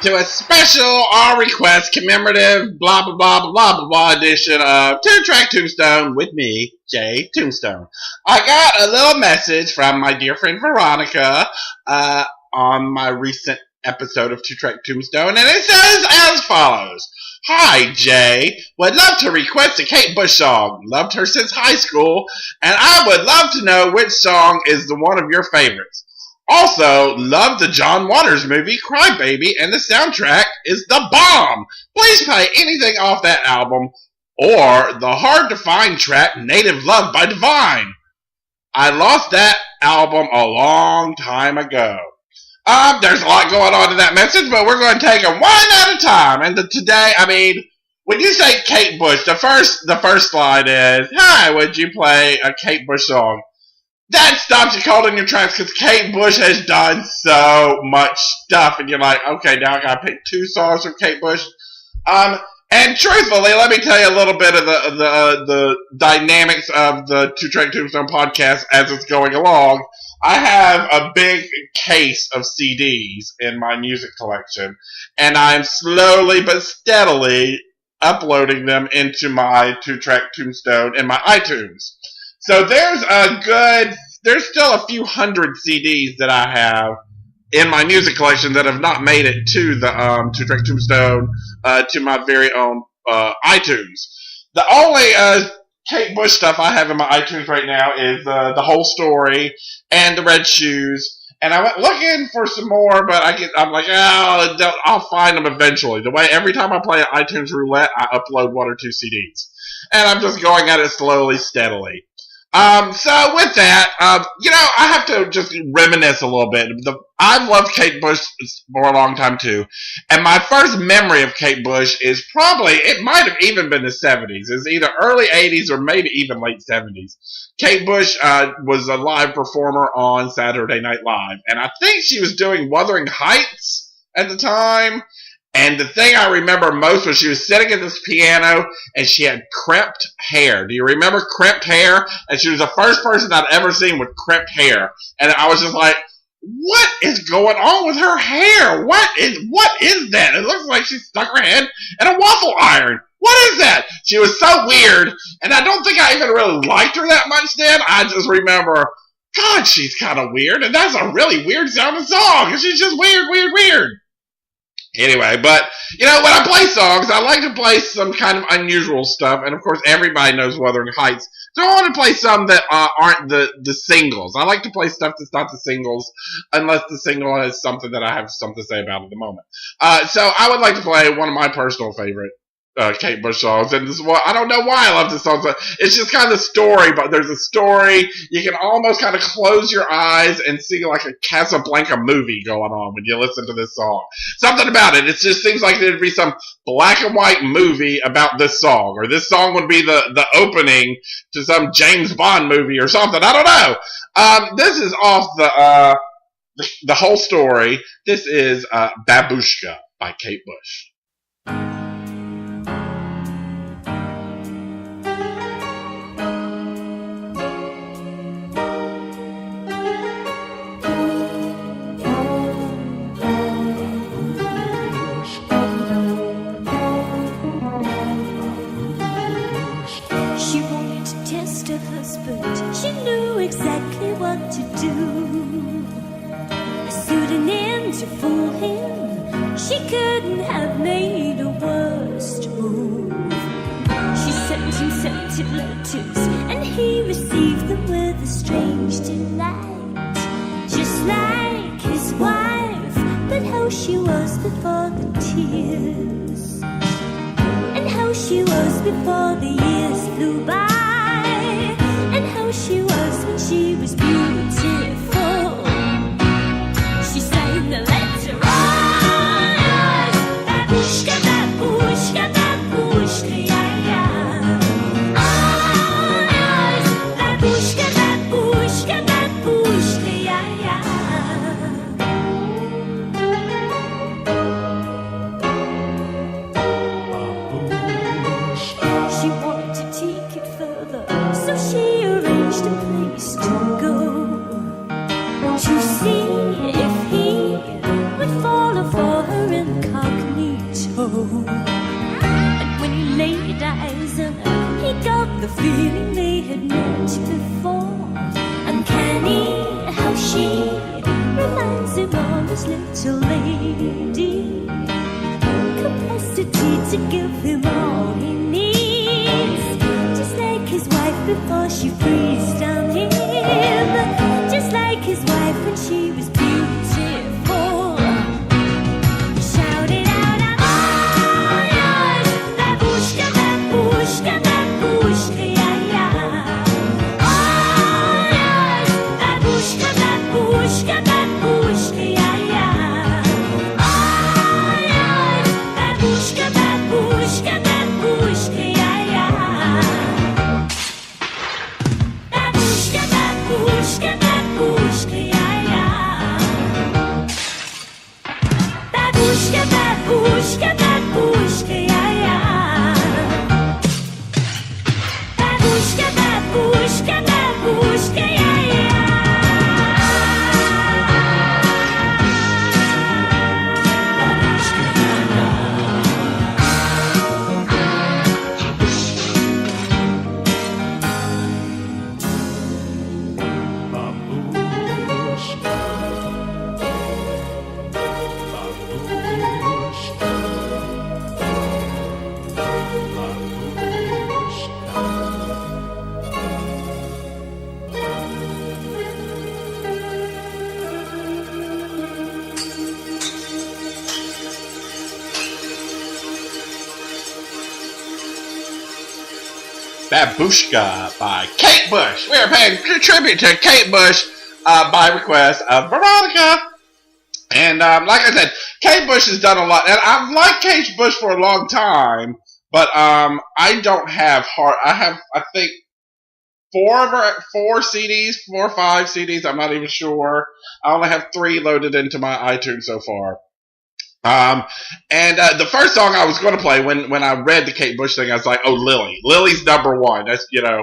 to a special all request commemorative blah blah blah blah blah blah edition of 2-Track Tombstone with me, Jay Tombstone. I got a little message from my dear friend Veronica on my recent episode of 2-Track Tombstone, and it says as follows. Hi, Jay. Would love to request a Kate Bush song. Loved her since high school, and I would love to know which song is the one of your favorites. Also, love the John Waters movie Cry Baby, and the soundtrack is the bomb. Please play anything off that album, or the hard-to-find track Native Love by Divine. I lost that album a long time ago. There's a lot going on in that message, but we're going to take them one at a time. And today, when you say Kate Bush, the first line is, "Hi, would you play a Kate Bush song?" That stops you cold in your tracks because Kate Bush has done so much stuff, and you're like, okay, now I gotta pick 2 songs from Kate Bush. And truthfully, let me tell you a little bit of the dynamics of the 2-Track Tombstone podcast as it's going along. I have a big case of CDs in my music collection, and I'm slowly but steadily uploading them into my 2-Track Tombstone in my iTunes. So there's still a few hundred CDs that I have in my music collection that have not made it to the 2-Track Tombstone, to my very own iTunes. The only Kate Bush stuff I have in my iTunes right now is The Whole Story and The Red Shoes. And I went looking for some more, but I'm like, I'll find them eventually. The way every time I play iTunes Roulette, I upload 1 or 2 CDs. And I'm just going at it slowly, steadily. So with that, I have to just reminisce a little bit. I've loved Kate Bush for a long time too. And my first memory of Kate Bush is it might have even been the 70s. It's either early 80s or maybe even late 70s. Kate Bush, was a live performer on Saturday Night Live. And I think she was doing Wuthering Heights at the time. And the thing I remember most was she was sitting at this piano and she had crimped hair. Do you remember crimped hair? And she was the first person I'd ever seen with crimped hair. And I was just like, what is going on with her hair? What is that? It looks like she stuck her head in a waffle iron. What is that? She was so weird. And I don't think I even really liked her that much then. I just remember, God, she's kind of weird. And that's a really weird sounding song. And she's just weird. Anyway, but, when I play songs, I like to play some kind of unusual stuff, and of course everybody knows Wuthering Heights, so I want to play some that aren't the singles. I like to play stuff that's not the singles, unless the single has something that I have something to say about at the moment. So I would like to play one of my personal favorite Kate Bush songs, and I don't know why I love this song. It's just kind of the story, but there's a story. You can almost kind of close your eyes and see like a Casablanca movie going on when you listen to this song. Something about it. It just seems like there'd be some black and white movie about this song, or this song would be the opening to some James Bond movie or something. I don't know. This is off the Whole Story. This is Babooshka by Kate Bush. She knew exactly what to do. A pseudonym to fool him. She couldn't have made a worse move. She sent him scented letters, and he received them with a strange delight. Just like his wife, but how she was before the tears, and how she was before the years flew by. She was when she was beautiful. She sang the letter on. Babooshka, babooshka, babooshka, yeah. On. Babooshka, babooshka, babooshka, yeah. She wanted to take it further, so she arranged a place to go. feeling they had met before. Uncanny how she reminds him of his little lady. Capacity to give him all he needs, just like his wife before she breathed on him, just like his wife when she was beautiful. He shouted out, I'm all yours, Babooshka, Babooshka, Babooshka, yeah, yeah. All yours, Babooshka, Babooshka, Babooshka, yeah, yeah. All yours, Babooshka, Babooshka, Babooshka, yeah, yeah. Babooshka, Babooshka, Babooshka, yeah, yeah. Babooshka, Babooshka, Babooshka, yeah, yeah. Babooshka, Babooshka, Babooshka, yeah, yeah. Babooshka by Kate Bush. We are paying tribute to Kate Bush by request of Veronica. And like I said, Kate Bush has done a lot. And I've liked Kate Bush for a long time, but I don't have heart. I have, I think, four or five CDs. I'm not even sure. I only have 3 loaded into my iTunes so far. The first song I was going to play when I read the Kate Bush thing, I was like, oh, Lily. Lily's number one. That's, but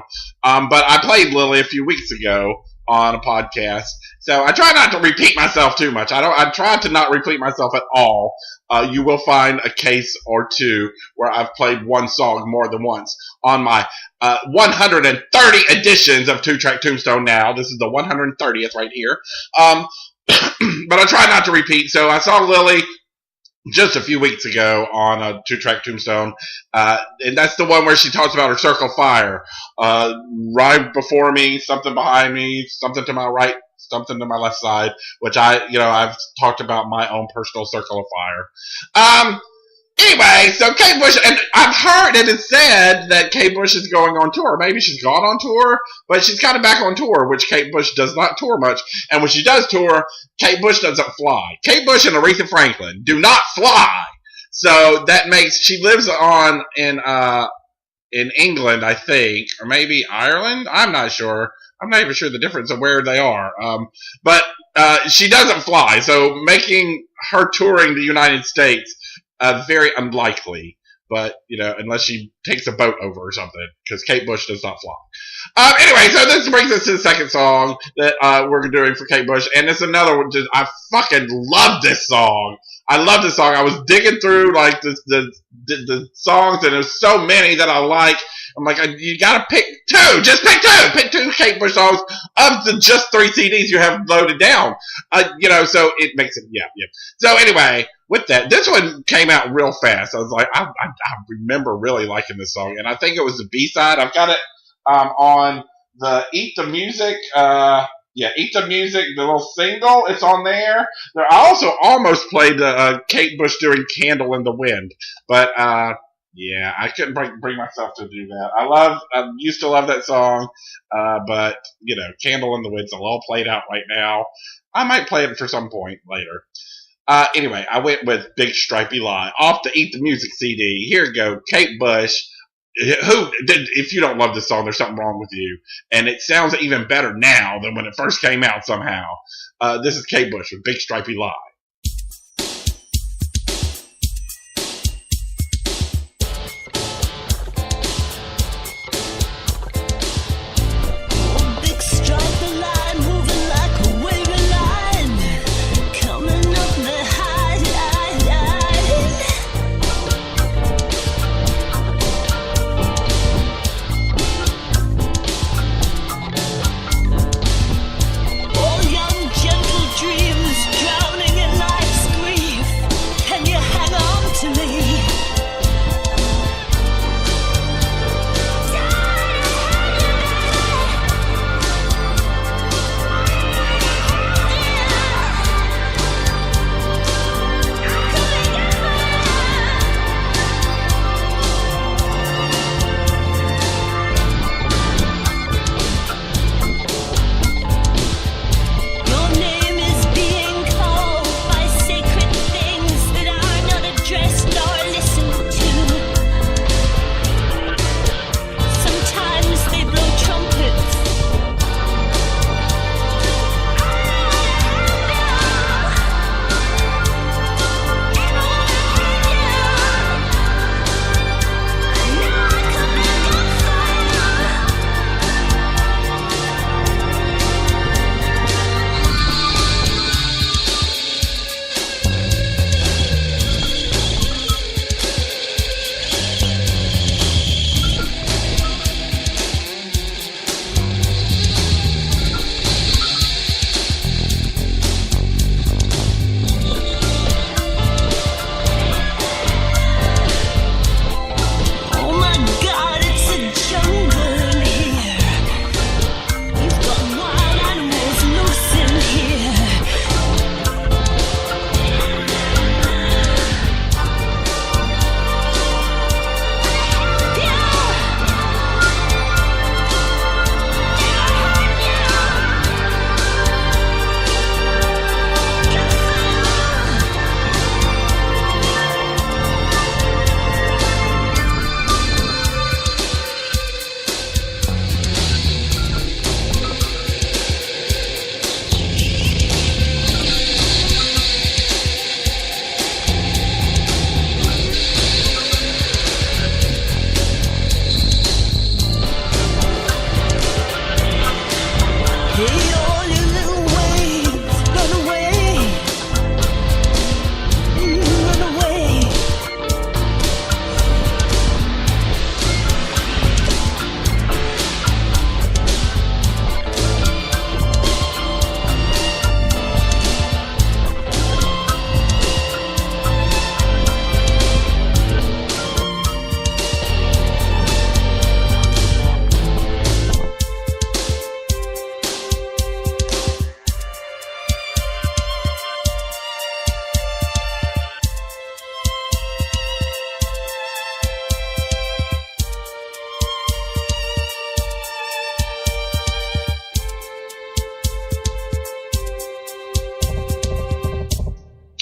I played Lily a few weeks ago on a podcast. So I try not to repeat myself too much. I try to not repeat myself at all. You will find a case or two where I've played one song more than once on my 130 editions of 2-Track Tombstone now. This is the 130th right here. But I try not to repeat. So I saw Lily just a few weeks ago on a 2-Track Tombstone, and that's the one where she talks about her circle of fire. Right before me, something behind me, something to my right, something to my left side, which I've talked about my own personal circle of fire. Anyway, so Kate Bush, and I've heard it is said that Kate Bush is going on tour. Maybe she's gone on tour, but she's kind of back on tour, which Kate Bush does not tour much. And when she does tour, Kate Bush doesn't fly. Kate Bush and Aretha Franklin do not fly. So that makes, she lives in England, I think, or maybe Ireland. I'm not sure. I'm not even sure the difference of where they are. But she doesn't fly. So making her touring the United States very unlikely, but unless she takes a boat over or something, because Kate Bush does not fly. Anyway, so this brings us to the second song that we're doing for Kate Bush, and it's another one. I fucking love this song. I love this song. I was digging through like the songs, and there's so many that I like. I'm like, you gotta pick 2. Just pick 2. Pick 2 Kate Bush songs of the just 3 CDs you have loaded down. So it makes it, yeah. So anyway, with that, this one came out real fast. I was like, I remember really liking this song, and I think it was the B-side. I've got it on the Eat the Music, Eat the Music, the little single. It's on there. I also almost played Kate Bush doing Candle in the Wind, but yeah, I couldn't bring myself to do that. I used to love that song, but Candle in the Wind's a little played out right now. I might play it for some point later. Anyway, I went with Big Stripey Lie off the Eat the Music CD. Here you go, Kate Bush. If you don't love this song, there's something wrong with you. And it sounds even better now than when it first came out somehow. This is Kate Bush with Big Stripey Lie.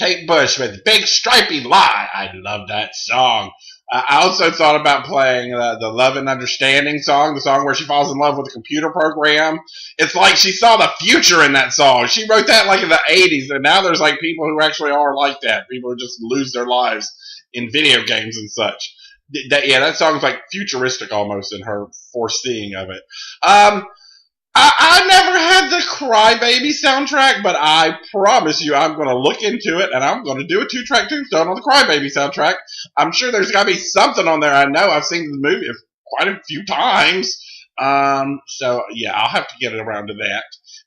Kate Bush with Big Stripey Lie. I love that song. I also thought about playing the Love and Understanding song, the song where she falls in love with a computer program. It's like she saw the future in that song. She wrote that like in the 80s, and now there's like people who actually are like that. People who just lose their lives in video games and such. That song's like futuristic almost in her foreseeing of it. I never had the Crybaby soundtrack, but I promise you I'm going to look into it, and I'm going to do a 2-track Tombstone on the Crybaby soundtrack. I'm sure there's got to be something on there. I know I've seen the movie quite a few times. So, yeah, I'll have to get around to that.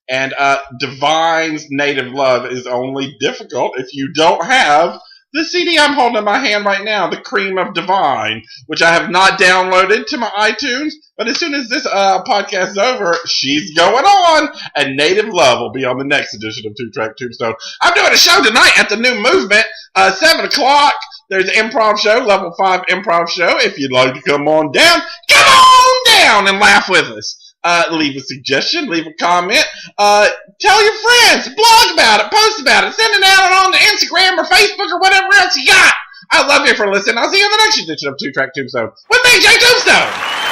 And Divine's Native Love is only difficult if you don't have the CD I'm holding in my hand right now, The Cream of Divine, which I have not downloaded to my iTunes, but as soon as this podcast is over, she's going on, and Native Love will be on the next edition of 2-Track Tombstone. I'm doing a show tonight at the New Movement, 7 o'clock. There's an improv show, level 5 improv show. If you'd like to come on down and laugh with us. Leave a suggestion, leave a comment, tell your friends, blog about it, post about it, send it out on the Instagram or Facebook or whatever else you got. I love you for listening. I'll see you in the next edition of 2-Track Tombstone with me, Jay Tombstone.